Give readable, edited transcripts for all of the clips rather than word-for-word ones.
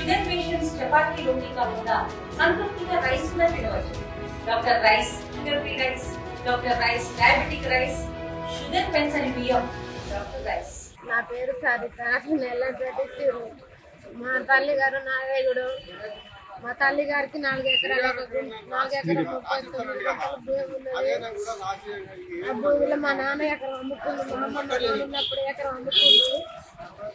Sugar patients chapati రోటీ కాకుండా సంతృప్తిగా rice కూడా తినవచ్చు. Doctor rice, sugar free rice, doctor rice, diabetic rice, sugar పెంచని బియ్యం, డాక్టర్ రైస్. నా పేరు సరిత. నెల్లపేట. మా తల్లి గారు నాగేయుడు. మా తల్లి గారికి 4 ఎకరాల 39 భూమి ఉన్నది. ఆ భూమిలో మా నాన్న ఎకరం అమ్ముకుంది. మా అమ్మ ఉన్నప్పుడు ఎకరం అమ్ముకుంది.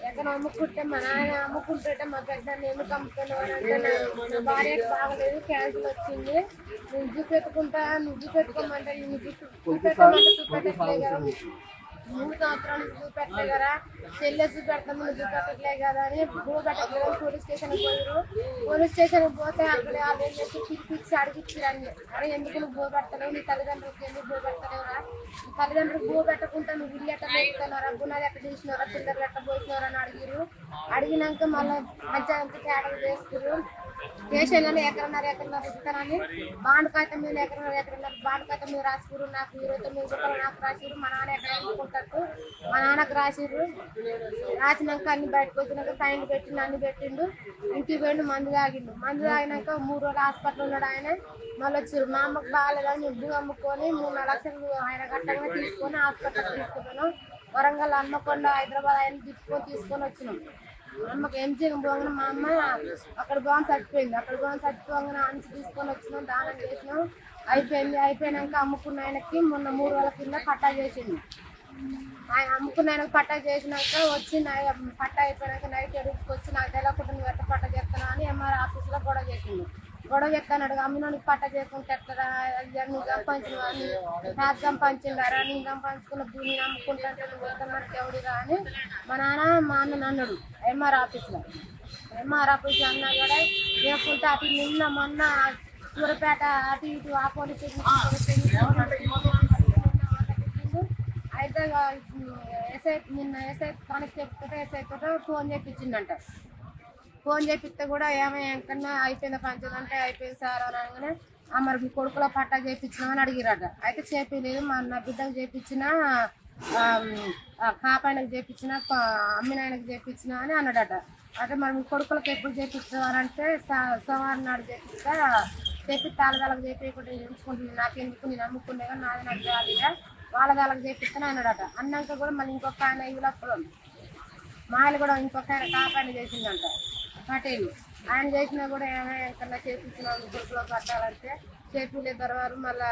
ఎకరం అమ్ముకుంటే మా నాన్న అమ్ముకుంటుంటే మా పెద్ద ఎందుకు అమ్ముకున్నానంటే నా భార్యకు బాగలేదు, క్యాన్సర్ వచ్చింది. నేను చూపెట్టుకుంటా, నువ్వు చూపెట్టుకోమంటే నువ్వు చూపెట్టట్లే కదా, 3 సంవత్సరాలు చూపెట్టలే కదా, చెల్లె చూపెడతాం నువ్వు చూపెట్టట్లే కదా అని భూ పెట్టట్లేదు. పోలీస్ స్టేషన్కి పోయారు. పోలీస్ స్టేషన్కి పోతే అక్కడ వాళ్ళు ఏం చేసి పిలిపించి అడిగిచ్చారని, అరే ఎందుకు నువ్వు భూ పెట్టలేవు, నీ తల్లిదండ్రులకి ఎందుకు భూ పెట్టలేవురా, నీ తల్లిదండ్రులకు భూ పెట్టకుండా నువ్వు ఇల్లు ఎట్ట పెట్టుకున్నారా, బునాది ఎట్ట తీసినారా, పిల్లలు ఎట్ట పోసినారా అని అడిగారు. అడిగినాక మళ్ళీ పంచాయతీ తేడాలు చేస్తారు. దేశంలోనే ఎకరన్నర ఇస్తానని బాండ్ కాగితం మీద ఎకరన్నర బాండ్ కాగితం మీద రాసిరు. నాకు 29 రూపాయలు నాకు రాసిరు. మా నాన్న ఎక్కడ అనుకుంటారు, మా నాన్నకు రాసిరు. రాసినాక అన్ని బయటకు వచ్చినాక సైన్ పెట్టిండు, అన్ని పెట్టిండు. ఇంటికి పోయిండు, మందు తాగిండు. మందు తాగినాక 3 రోజులు హాస్పిటల్ ఉన్నాడు ఆయన. మళ్ళీ వచ్చారు. మా అమ్మకు బాగాలేదని ముద్దు అమ్ముకొని 3-4 లక్షలు ఆయన గట్టంగా తీసుకొని హాస్పిటల్ తీసుకున్నాను. వరంగల్, హన్మకొండ, హైదరాబాద్ ఆయన తీసుకొని వచ్చినాం. అమ్మకి ఏం చేయకపోగానే మా అమ్మ అక్కడ బాగుంది చచ్చిపోయింది. అక్కడ బాగుంది చచ్చిపోగానే అంచి తీసుకొని వచ్చినాం, దానం చేసినాం. అయిపోయినాక అమ్ముకున్న ఆయనకి మొన్న 3 రోజుల కింద పట్టా చేసిండు. ఆయన అమ్ముకున్న ఆయనకు పట్టా చేసినాక వచ్చి పట్టా అయిపోయినాక నైట్ ఎడుపుకి వచ్చి నాకు తెలియకుండా నువ్వు ఎట్ట పట్టా చేస్తాను అని ఎంఆర్ ఆఫీస్లో గొడవ చేసిండు. గొడవ చెప్తాను, అమ్మినోనికి పట్టా చేయకుండా ఎట్లా నువ్వు సంపాదించిన నాకు సంపాదించిండారా, నేను సంపాదించుకున్న భూమిని అమ్ముకుంటుంటే నువ్వు వెళ్తామంటే ఎవడిరా అని మా అన్న అన్నాడు ఎంఆర్ ఆఫీస్లో. ఎంఆర్ ఆఫీస్లో అన్నా కూడా లేకుంటే అటు నిన్న మొన్న సూరపేట అటు ఇటు ఆ పోలీస్ అయితే నిన్న ఎస్ఐ తనకి చెప్తుంటే ఎస్ఐ తోట ఫోన్ చేయించిందంట. ఫోన్ చేపిస్తే కూడా ఏమయ్యాకన్నా అయిపోయిందా పంచం అంటే అయిపోయింది సార్ అని అనగానే మరి మీ కొడుకులో పట్టా చేయించినామని అడిగిరట. అయితే చేపించలేదు, మా నా బిడ్డకు చేయించిన, కాపాయనకు చేయించిన, అమ్మినాయనకు చేయించిన అని అన్నాడట. అంటే మరి మీ కొడుకులకు ఎప్పుడు చేపిస్తారంటే సోమవారం నాడు చేపిస్తా, చేపిస్తే వాళ్ళకి చేపించకుండా ఉంచుకుంటుంది, నాకెందుకు నేను అమ్ముకునే కానీ నాది నాకు కాదుగా వాళ్ళకి చేపిస్తాను అన్నాడట. అన్నాక కూడా మళ్ళీ ఇంకొక ఆయన ఇవ్వప్పుడు మా ఆయన కూడా ఇంకొక ఆయన కాపాయన చేసిందంట పటేలు. ఆయన చేసినా కూడా ఏమైనా చేపించిన కొడుకులో కట్టాలంటే చేపించే తర్వాత మళ్ళీ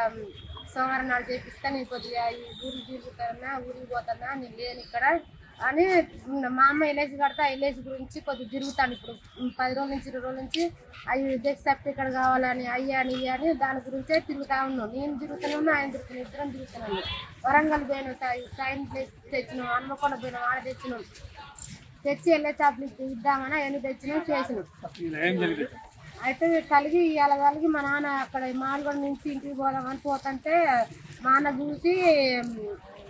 సోమవారం నాడు చేపిస్తా, నేను కొద్దిగా ఊరికి తిరుగుతానా, ఊరికి పోతానా, నేను లేను ఇక్కడ అని మా అమ్మ ఎల్ఐసి కడితే ఆ ఎల్ఐసి గురించి కొద్దిగా తిరుగుతాను. ఇప్పుడు 10 రోజుల నుంచి 20 రోజుల నుంచి అవి డెత్ సర్టిఫికేట్ కావాలని అయ్యాని అని దాని గురించే తిరుగుతా ఉన్నాను. నేను తిరుగుతూనే ఉన్నా, ఆయన తిరుగుతున్నాను, ఇద్దరం తిరుగుతున్నాను. వరంగల్ పోయినాం, సైన్ తెచ్చినాం, హన్మకొండ పోయినాం, ఆడ తెచ్చినాం. తెచ్చి వెళ్ళే చాప్లు ఇద్దామని అవన్నీ తెచ్చినాం, చేసినాం. అయితే కలిగి మా నాన్న అక్కడ మాల్గొండ నుంచి ఇంటికి పోదామని పోతుంటే మా నాన్న చూసి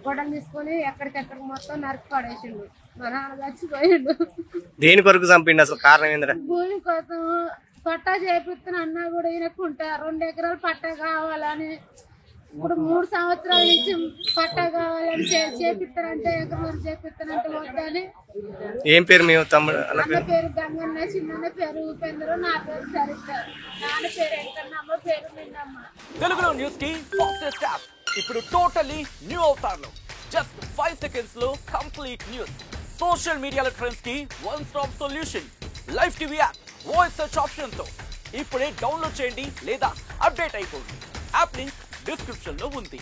గొడవలు తీసుకొని ఎక్కడికెక్కడికి మొత్తం నరికి పడేసిండు. మా నాన్న చచ్చిపోయిండు. దేని కొరకు చంపిండు అసలు? కారణం ఏంద్రా? భూమి కోసం పట్టా చేపిస్తాను అన్నా కూడా ఈయనకుంటా 2 ఎకరాలు పట్టా కావాలని. ఇప్పుడు 3 సంవత్సరాల నుంచి పట్టా కావాలని చేపిస్తానంటే ఎకరం చేపిస్తానంటే వద్దని. ఏం పేరు మీ తమ్ముడు? అన్న పేరు గంగన్న, చిన్న పేరు ఉపేంద్ర, నా పేరు సరిత, నాన్న పేరు వెంకన్న, అమ్మ పేరు నిన్నమ్మ. తెలుగులో న్యూస్ కి ఫాస్టెస్ట్ యాప్ ఇప్పుడు టోటలీ న్యూ అవతార్ లో జస్ట్ 5 సెకండ్స్ లో కంప్లీట్ న్యూస్. సోషల్ మీడియాలో ట్రెండ్స్ కి one stop solution. Live TV app voice search option తో ఇప్పుడే డౌన్లోడ్ చేయండి లేదా అప్డేట్ అయిపోండి. యాప్ లింక్ డిస్క్రిప్షన్ లో ఉంది.